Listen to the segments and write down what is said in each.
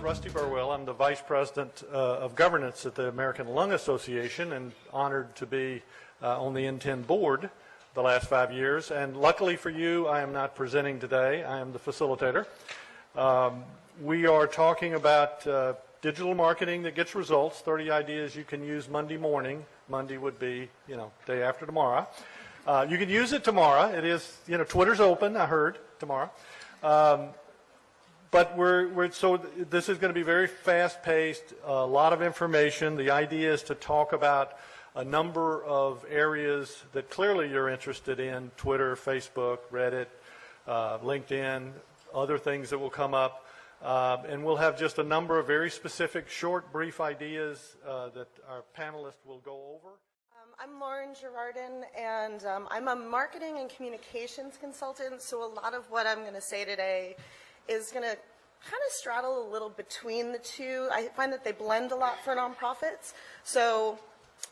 Rusty Burwell. I'm the Vice President of Governance at the American Lung Association, and honored to be on the N10 board the last 5 years. And luckily for you, I am not presenting today. I am the facilitator. We are talking about digital marketing that gets results, 30 ideas you can use Monday morning. Monday would be, day after tomorrow. You can use it tomorrow. It is, Twitter's open, I heard, tomorrow. But so this is going to be very fast-paced, a lot of information. The idea is to talk about a number of areas that clearly you're interested in: Twitter, Facebook, Reddit, LinkedIn, other things that will come up. And we'll have just a number of very specific, short, brief ideas that our panelists will go over. I'm Lauren Girardin, and I'm a marketing and communications consultant, so a lot of what I'm going to say today is going to kind of straddle a little between the two. I find that they blend a lot for nonprofits, so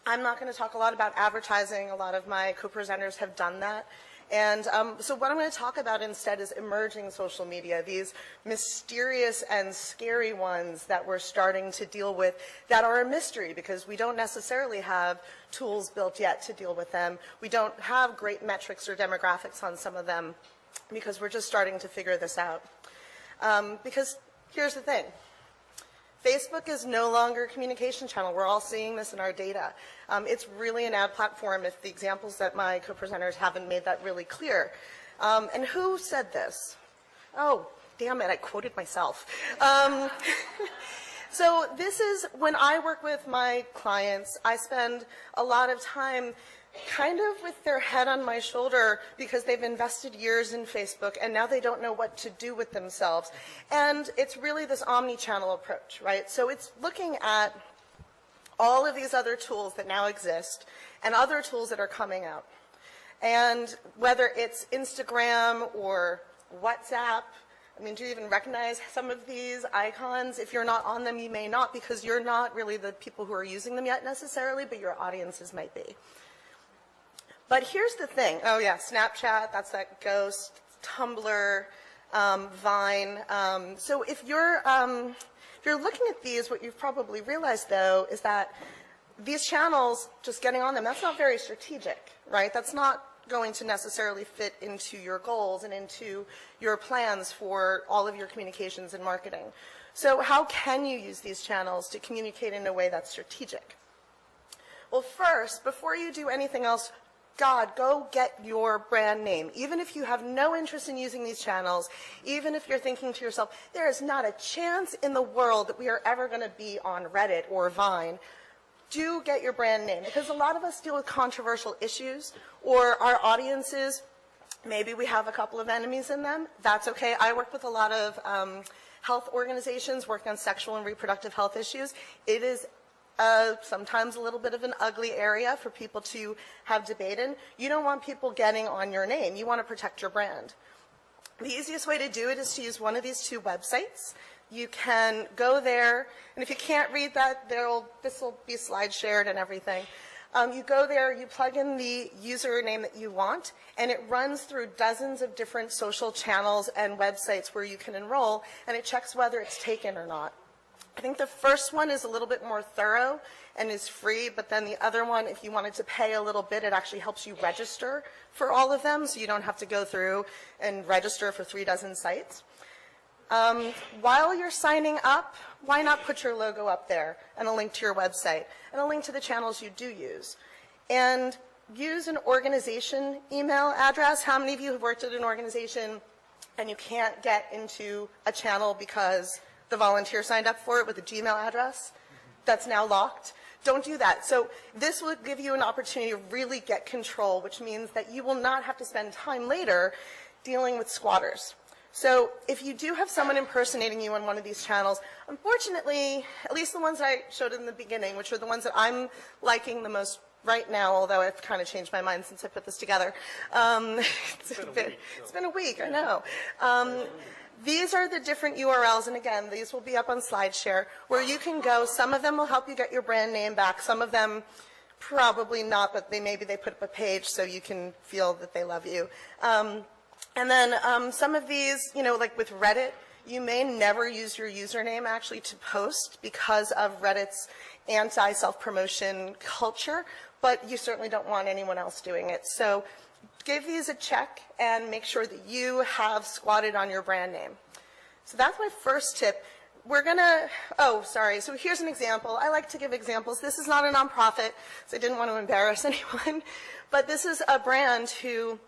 I'm not going to talk a lot about advertising. A lot of my co-presenters have done that. And so what I'm going to talk about instead is emerging social media, these mysterious and scary ones that we're starting to deal with that are a mystery because we don't necessarily have tools built yet to deal with them. We don't have great metrics or demographics on some of them because we're just starting to figure this out. Because here's the thing. Facebook is no longer a communication channel. We're all seeing this in our data. It's really an ad platform if the examples that my co-presenters haven't made that really clear. And who said this? Oh, damn it, I quoted myself. So this is, when I work with my clients, I spend a lot of time kind of with their head on my shoulder because they've invested years in Facebook and now they don't know what to do with themselves. And it's really this omni-channel approach, right? So it's looking at all of these other tools that now exist and other tools that are coming out. And whether it's Instagram or WhatsApp, I mean, do you even recognize some of these icons? If you're not on them, you may not because you're not really the people who are using them yet necessarily, but your audiences might be. But here's the thing. Oh, yeah, Snapchat, that's that ghost, Tumblr, Vine. So if you're looking at these, what you've probably realized, though, is that these channels, just getting on them, that's not very strategic, right? That's not going to necessarily fit into your goals and into your plans for all of your communications and marketing. So how can you use these channels to communicate in a way that's strategic? Well, first, before you do anything else, go get your brand name. Even if you have no interest in using these channels, even if you're thinking to yourself, there is not a chance in the world that we are ever going to be on Reddit or Vine, do get your brand name. Because a lot of us deal with controversial issues, or our audiences, maybe we have a couple of enemies in them. That's okay. I work with a lot of health organizations working on sexual and reproductive health issues. It is sometimes a little bit of an ugly area for people to have debate in. You don't want people getting on your name. You want to protect your brand. The easiest way to do it is to use one of these two websites. You can go there, and if you can't read that, this will be slide shared and everything. You go there, you plug in the username that you want, and it runs through dozens of different social channels and websites where you can enroll, and it checks whether it's taken or not. I think the first one is a little bit more thorough and is free, but then the other one, if you wanted to pay a little bit, it actually helps you register for all of them, so you don't have to go through and register for 36 sites. While you're signing up, why not put your logo up there and a link to your website and a link to the channels you do use? And use an organization email address. How many of you have worked at an organization and you can't get into a channel because the volunteer signed up for it with a Gmail address that's now locked? Don't do that. So this will give you an opportunity to really get control, which means that you will not have to spend time later dealing with squatters. So if you do have someone impersonating you on one of these channels, unfortunately, at least the ones I showed in the beginning, which are the ones that I'm liking the most right now, although I've kind of changed my mind since I put this together. It's been a week, I know. These are the different URLs, and again, these will be up on SlideShare, where you can go. Some of them will help you get your brand name back. Some of them probably not, but maybe they put up a page so you can feel that they love you. And then some of these, like with Reddit, You may never use your username actually to post because of Reddit's anti-self-promotion culture, but you certainly don't want anyone else doing it. So give these a check and make sure that you have squatted on your brand name. So that's my first tip. We're gonna, so here's an example. I like to give examples. This is not a nonprofit, so I didn't want to embarrass anyone, but this is a brand who,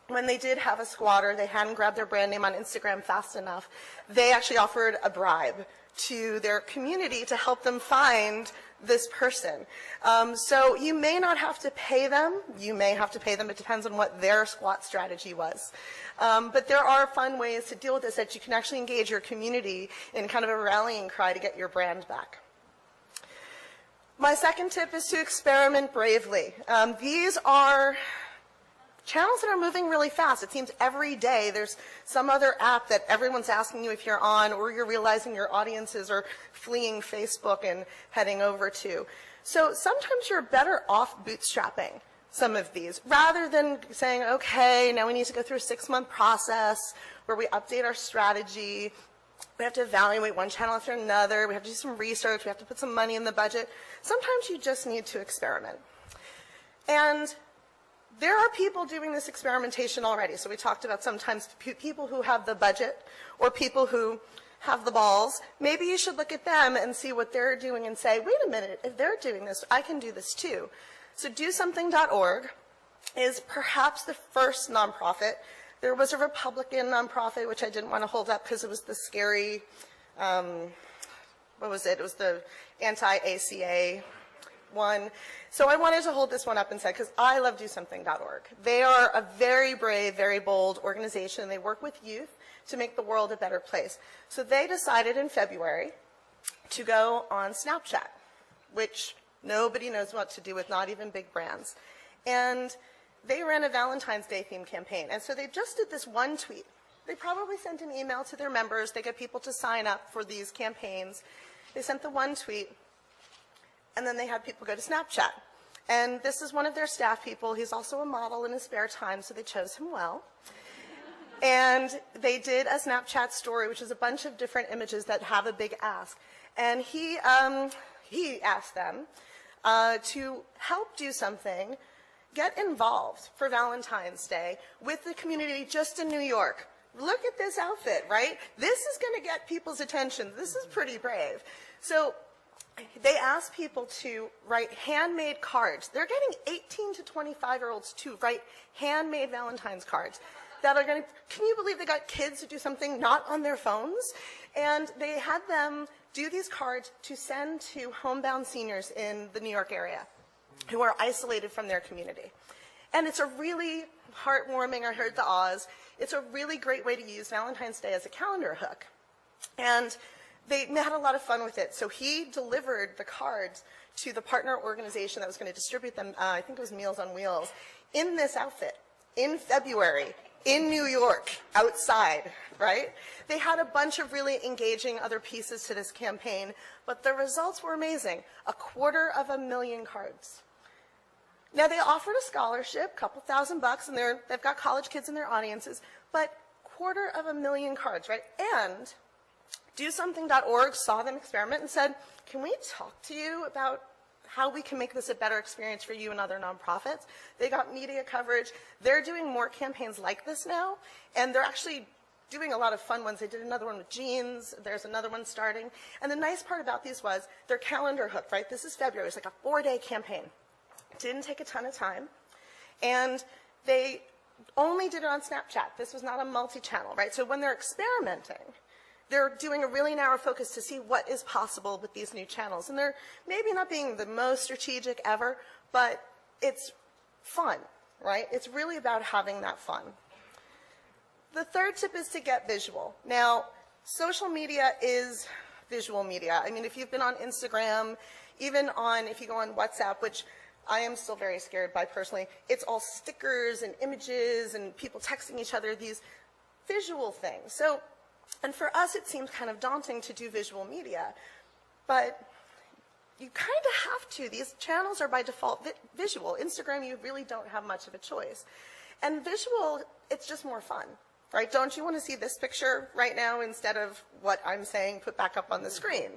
when they did have a squatter, they hadn't grabbed their brand name on Instagram fast enough, they actually offered a bribe to their community to help them find this person. So you may not have to pay them. You may have to pay them. It depends on what their squat strategy was. But there are fun ways to deal with this that you can actually engage your community in kind of a rallying cry to get your brand back. My second tip is to experiment bravely. These are channels that are moving really fast. It seems every day there's some other app that everyone's asking you if you're on, or you're realizing your audiences are fleeing Facebook and heading over to. So sometimes you're better off bootstrapping some of these, rather than saying, okay, now we need to go through a 6-month process where we update our strategy. We have to evaluate one channel after another. We have to do some research. We have to put some money in the budget. Sometimes you just need to experiment. And there are people doing this experimentation already. So we talked about sometimes people who have the budget or people who have the balls. Maybe you should look at them and see what they're doing and say, wait a minute, if they're doing this, I can do this too. So DoSomething.org is perhaps the first nonprofit. There was a Republican nonprofit, which I didn't want to hold up because it was the scary, what was it? It was the anti-ACA one. So I wanted to hold this one up and say, because I love DoSomething.org. They are a very brave, very bold organization. They work with youth to make the world a better place. So they decided in February to go on Snapchat, which nobody knows what to do with, not even big brands. And they ran a Valentine's Day themed campaign. And so they just did this one tweet. They probably sent an email to their members. They get people to sign up for these campaigns. They sent the one tweet. And then they had people go to Snapchat. And this is one of their staff people. He's also a model in his spare time, so they chose him well. And they did a Snapchat story, which is a bunch of different images that have a big ask. And he asked them to help do something, get involved for Valentine's Day with the community just in New York. Look at this outfit, right? This is going to get people's attention. This is pretty brave. So they asked people to write handmade cards. They're getting 18 to 25-year-olds to write handmade Valentine's cards that are going to, can you believe they got kids to do something not on their phones? And they had them do these cards to send to homebound seniors in the New York area who are isolated from their community. And it's a really heartwarming, I heard the Oz, it's a really great way to use Valentine's Day as a calendar hook. And they had a lot of fun with it. So he delivered the cards to the partner organization that was going to distribute them, I think it was Meals on Wheels, in this outfit, in February, in New York, outside, right? They had a bunch of really engaging other pieces to this campaign, but the results were amazing. 250,000 cards. Now, they offered a scholarship, a couple $1,000, and they've got college kids in their audiences, but 250,000 cards, right? And DoSomething.org saw them experiment and said, can we talk to you about how we can make this a better experience for you and other nonprofits? They got media coverage. They're doing more campaigns like this now, and they're actually doing a lot of fun ones. They did another one with jeans. There's another one starting. And the nice part about these was their calendar hook, right? This is February. It's like a 4-day campaign. Didn't take a ton of time. And they only did it on Snapchat. This was not a multi-channel, right? So when they're experimenting, they're doing a really narrow focus to see what is possible with these new channels. And they're maybe not being the most strategic ever, but it's fun, right? It's really about having that fun. The third tip is to get visual. Now, social media is visual media. I mean, if you've been on Instagram, even on, if you go on WhatsApp, which I am still very scared by personally, it's all stickers and images and people texting each other, these visual things. So, and for us, it seems kind of daunting to do visual media, but you kind of have to. These channels are by default visual. Instagram, you really don't have much of a choice. And visual, it's just more fun, right? Don't you want to see this picture right now instead of what I'm saying put back up on the screen?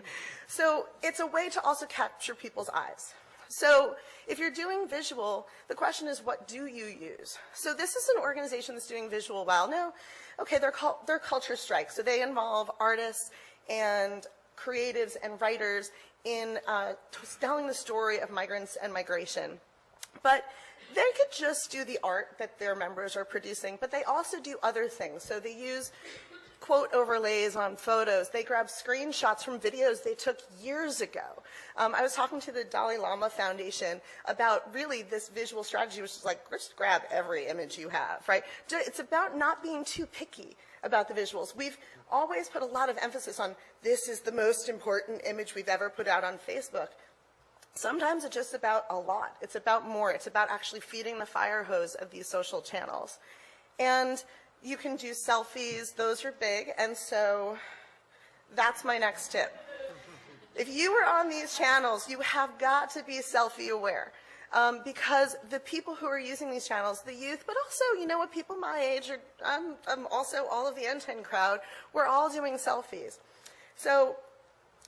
So it's a way to also capture people's eyes. So if you're doing visual, the question is, what do you use? So this is an organization that's doing visual well. Now, okay, they're Culture Strike, so they involve artists and creatives and writers in telling the story of migrants and migration. But they could just do the art that their members are producing, but they also do other things. So they use quote overlays on photos. They grab screenshots from videos they took years ago. I was talking to the Dalai Lama Foundation about really this visual strategy, which is like, just grab every image you have, right? It's about not being too picky about the visuals. We've always put a lot of emphasis on this is the most important image we've ever put out on Facebook. Sometimes it's just about a lot. It's about more. It's about actually feeding the fire hose of these social channels. And you can do selfies. Those are big. And so that's my next tip. If you are on these channels, you have got to be selfie aware. Because the people who are using these channels, the youth, but also, you know what, people my age, or also all of the N10 crowd, we're all doing selfies. So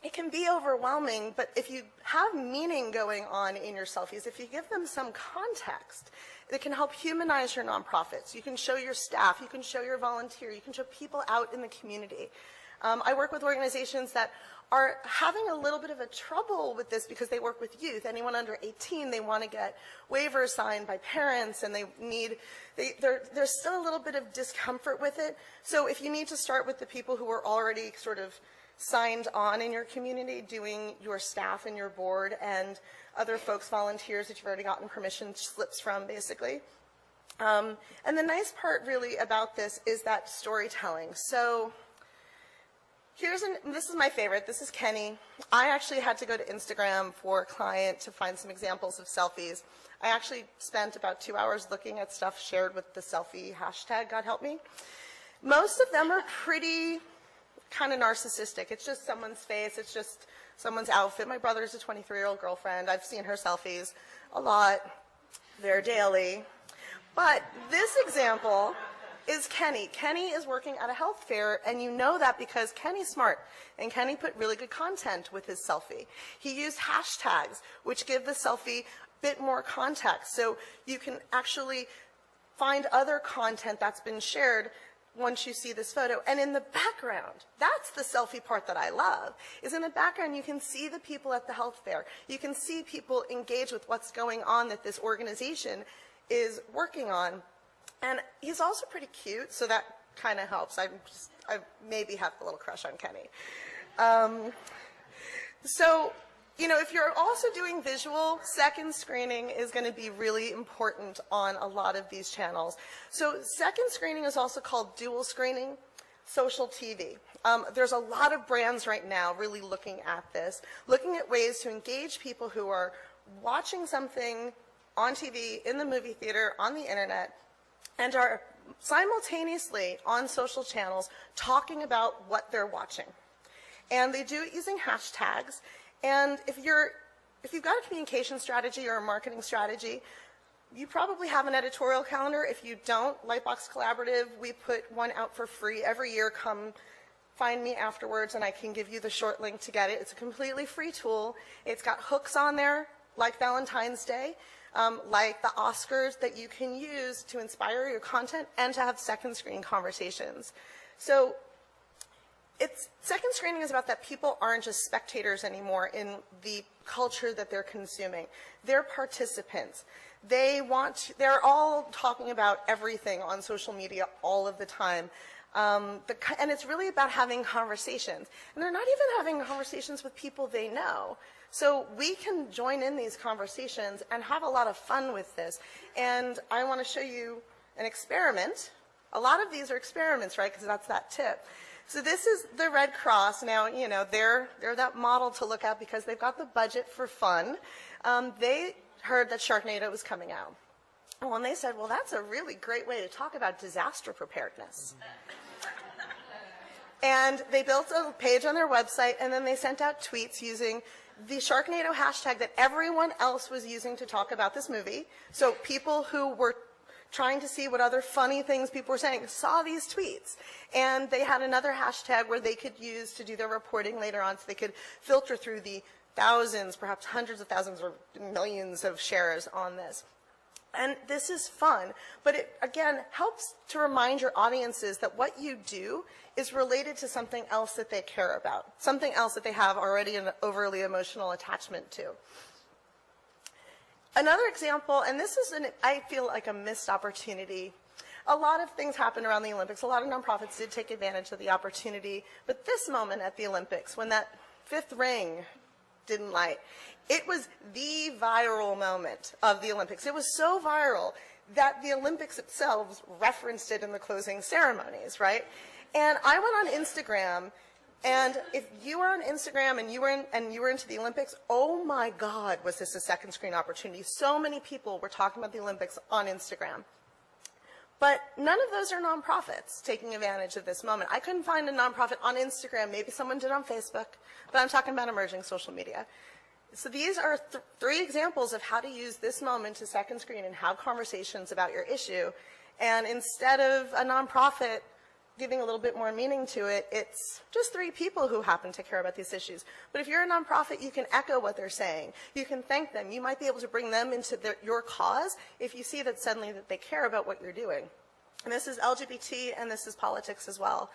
it can be overwhelming, but if you have meaning going on in your selfies, if you give them some context, it can help humanize your nonprofits. You can show your staff, you can show your volunteer, you can show people out in the community. I work with organizations that are having a little bit of a trouble with this because they work with youth. Anyone under 18, they want to get waivers signed by parents, and there's still a little bit of discomfort with it. So if you need to start with the people who are already sort of signed on in your community, doing your staff and your board and other folks, volunteers that you've already gotten permission slips from, basically. And the nice part really about this is that storytelling. So this is my favorite. This is Kenny. I actually had to go to Instagram for a client to find some examples of selfies. I actually spent about 2 hours looking at stuff shared with the selfie hashtag, God help me. Most of them are pretty kind of narcissistic. It's just someone's face. It's just someone's outfit. My brother's a 23-year-old girlfriend. I've seen her selfies a lot. They're daily. But this example is Kenny. Kenny is working at a health fair, and you know that because Kenny's smart, and Kenny put really good content with his selfie. He used hashtags, which give the selfie a bit more context, so you can actually find other content that's been shared once you see this photo. And in the background, that's the selfie part that I love, is in the background you can see the people at the health fair. You can see people engage with what's going on that this organization is working on. And he's also pretty cute, so that kind of helps. I maybe have a little crush on Kenny. So, you know, if you're also doing visual, second screening is going to be really important on a lot of these channels. So second screening is also called dual screening, social TV. There's a lot of brands right now really looking at this, looking at ways to engage people who are watching something on TV, in the movie theater, on the internet, and are simultaneously on social channels talking about what they're watching. And they do it using hashtags. And if you've got a communication strategy or a marketing strategy, you probably have an editorial calendar. If you don't, Lightbox Collaborative, we put one out for free every year. Come find me afterwards and I can give you the short link to get it. It's a completely free tool. It's got hooks on there like Valentine's Day, like the Oscars, that you can use to inspire your content and to have second screen conversations. So second screening is about that people aren't just spectators anymore in the culture that they're consuming. They're participants. They're all talking about everything on social media all of the time. And it's really about having conversations. And they're not even having conversations with people they know. So we can join in these conversations and have a lot of fun with this. And I want to show you an experiment. A lot of these are experiments, right? Because that's that tip. So this is the Red Cross. Now, you know, they're that model to look at because they've got the budget for fun. They heard that Sharknado was coming out. And they said, well, that's a really great way to talk about disaster preparedness. And they built a page on their website, and then they sent out tweets using the Sharknado hashtag that everyone else was using to talk about this movie. So people who were trying to see what other funny things people were saying, saw these tweets. And they had another hashtag where they could use to do their reporting later on, so they could filter through the thousands, perhaps hundreds of thousands or millions of shares on this. And this is fun, but it, again, helps to remind your audiences that what you do is related to something else that they care about, something else that they have already an overly emotional attachment to. Another example, and this is, I feel like a missed opportunity. A lot of things happened around the Olympics. A lot of nonprofits did take advantage of the opportunity, but this moment at the Olympics, when that fifth ring didn't light, it was the viral moment of the Olympics. It was so viral that the Olympics itself referenced it in the closing ceremonies, right? And I went on Instagram, and if you were on Instagram and you were into the Olympics, oh my God, was this a second screen opportunity. So many people were talking about the Olympics on Instagram. But none of those are nonprofits taking advantage of this moment. I couldn't find a nonprofit on Instagram. Maybe someone did on Facebook, but I'm talking about emerging social media. So these are three examples of how to use this moment to second screen and have conversations about your issue. And instead of a nonprofit giving a little bit more meaning to it, it's just three people who happen to care about these issues. But if you're a nonprofit, you can echo what they're saying. You can thank them. You might be able to bring them into your cause if you see that suddenly that they care about what you're doing. And this is LGBT and this is politics as well.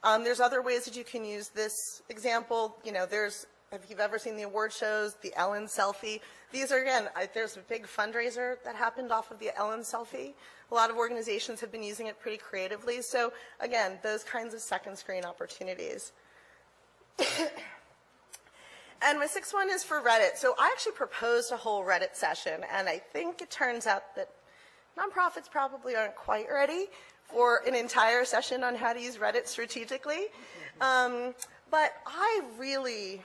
There's other ways that you can use this example. You know, if you've ever seen the award shows, the Ellen selfie, these are, again, there's a big fundraiser that happened off of the Ellen selfie. A lot of organizations have been using it pretty creatively. So, again, those kinds of second screen opportunities. And my sixth one is for Reddit. So I actually proposed a whole Reddit session, and I think it turns out that nonprofits probably aren't quite ready for an entire session on how to use Reddit strategically. But I really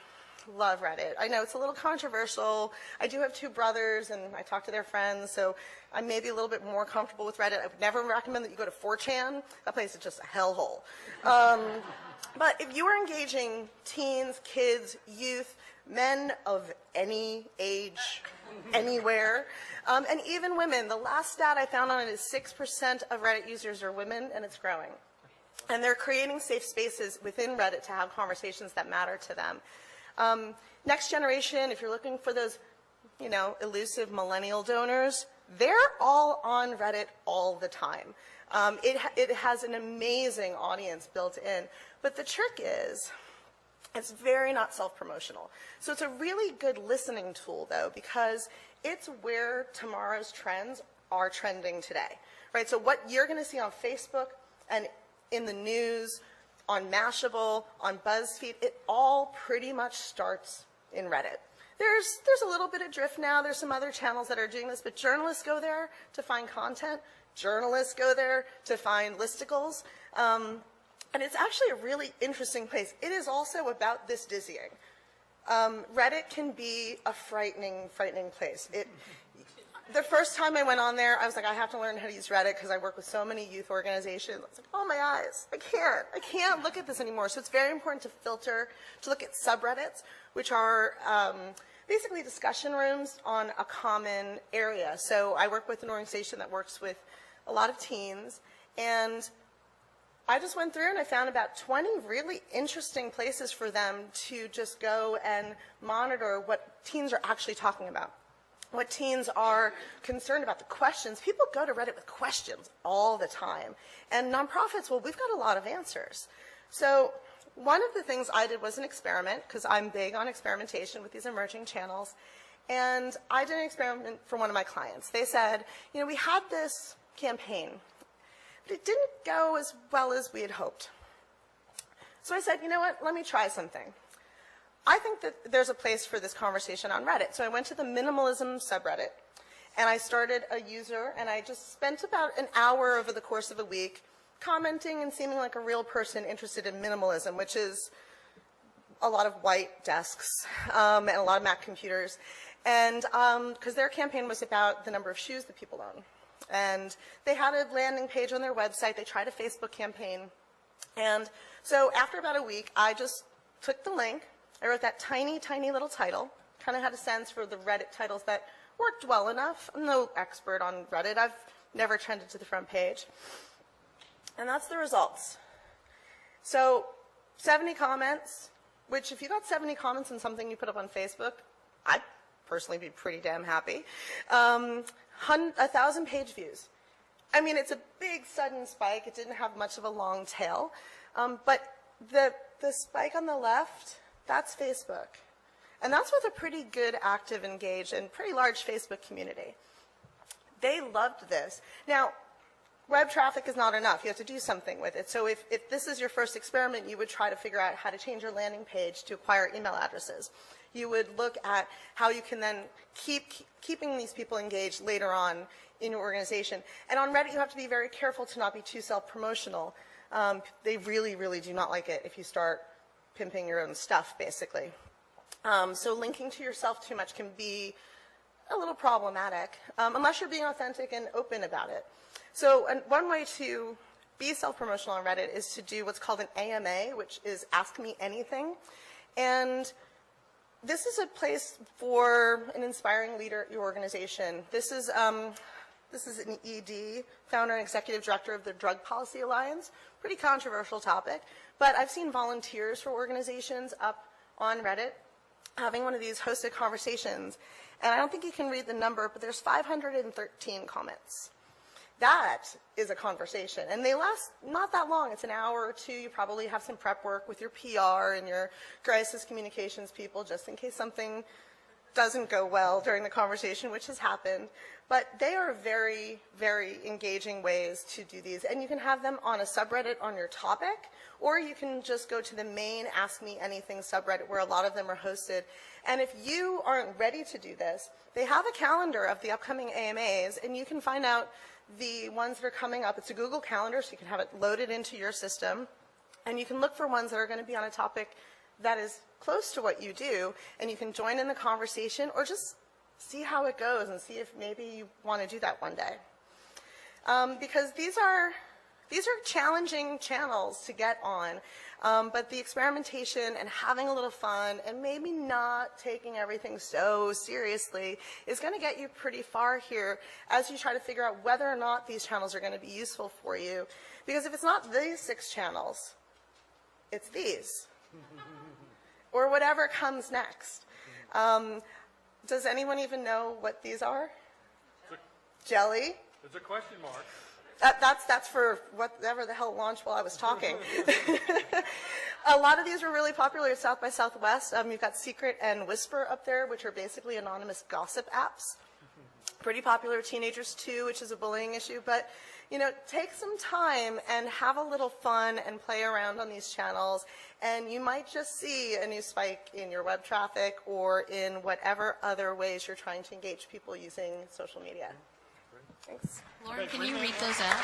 love Reddit. I know it's a little controversial. I do have two brothers, and I talk to their friends, so I'm maybe a little bit more comfortable with Reddit. I would never recommend that you go to 4chan. That place is just a hellhole. But if you are engaging teens, kids, youth, men of any age, anywhere, and even women, the last stat I found on it is 6% of Reddit users are women, and it's growing. And they're creating safe spaces within Reddit to have conversations that matter to them. Next generation, if you're looking for those, you know, elusive millennial donors, they're all on Reddit all the time. It has an amazing audience built in. But the trick is, it's very not self-promotional. So it's a really good listening tool, though, because it's where tomorrow's trends are trending today, right? So what you're going to see on Facebook and in the news, on Mashable, on BuzzFeed, it all pretty much starts in Reddit. There's a little bit of drift now. There's some other channels that are doing this, but journalists go there to find content. Journalists go there to find listicles. And it's actually a really interesting place. It is also about this dizzying. Reddit can be a frightening, frightening place. The first time I went on there, I was like, I have to learn how to use Reddit because I work with so many youth organizations. I was like, oh, my eyes, I can't look at this anymore. So it's very important to filter, to look at subreddits, which are basically discussion rooms on a common area. So I work with an organization that works with a lot of teens, and I just went through and I found about 20 really interesting places for them to just go and monitor what teens are actually talking about. What teens are concerned about, the questions. People go to Reddit with questions all the time. And nonprofits, well, we've got a lot of answers. So one of the things I did was an experiment, because I'm big on experimentation with these emerging channels. And I did an experiment for one of my clients. They said, you know, we had this campaign, but it didn't go as well as we had hoped. So I said, you know what, let me try something. I think that there's a place for this conversation on Reddit. So I went to the minimalism subreddit, and I started a user, and I just spent about an hour over the course of a week commenting and seeming like a real person interested in minimalism, which is a lot of white desks and a lot of Mac computers. And because their campaign was about the number of shoes that people own. And they had a landing page on their website. They tried a Facebook campaign. And so after about a week, I just took the link. I wrote that tiny, tiny little title, kind of had a sense for the Reddit titles that worked well enough. I'm no expert on Reddit. I've never trended to the front page. And that's the results. So 70 comments, which if you got 70 comments on something you put up on Facebook, I'd personally be pretty damn happy. 1,000 page views. I mean, it's a big sudden spike. It didn't have much of a long tail. But the spike on the left, that's Facebook. And that's with a pretty good, active, engaged, and pretty large Facebook community. They loved this. Now, web traffic is not enough. You have to do something with it. So if this is your first experiment, you would try to figure out how to change your landing page to acquire email addresses. You would look at how you can then keeping these people engaged later on in your organization. And on Reddit, you have to be very careful to not be too self-promotional. They really, really do not like it if you start pimping your own stuff, basically. So linking to yourself too much can be a little problematic, unless you're being authentic and open about it. So one way to be self-promotional on Reddit is to do what's called an AMA, which is Ask Me Anything. And this is a place for an inspiring leader at your organization. This is an ED, founder and executive director of the Drug Policy Alliance. Pretty controversial topic, but I've seen volunteers for organizations up on Reddit having one of these hosted conversations. And I don't think you can read the number, but there's 513 comments. That is a conversation. And they last not that long. It's an hour or two. You probably have some prep work with your PR and your crisis communications people just in case something doesn't go well during the conversation, which has happened. But they are very, very engaging ways to do these. And you can have them on a subreddit on your topic, or you can just go to the main Ask Me Anything subreddit where a lot of them are hosted. And if you aren't ready to do this, they have a calendar of the upcoming AMAs, and you can find out the ones that are coming up. It's a Google Calendar, so you can have it loaded into your system. And you can look for ones that are going to be on a topic that is close to what you do, and you can join in the conversation or just see how it goes and see if maybe you want to do that one day. Because these are challenging channels to get on, but the experimentation and having a little fun and maybe not taking everything so seriously is going to get you pretty far here as you try to figure out whether or not these channels are going to be useful for you. Because if it's not these 6 channels, it's these. Or whatever comes next. Does anyone even know what these are? Jelly? It's a question mark. That's for whatever the hell launched while I was talking. A lot of these were really popular at South by Southwest. You've got Secret and Whisper up there, which are basically anonymous gossip apps. Pretty popular with teenagers too, which is a bullying issue. But, you know, take some time and have a little fun and play around on these channels, and you might just see a new spike in your web traffic or in whatever other ways you're trying to engage people using social media. Thanks. Lauren, can you read those out?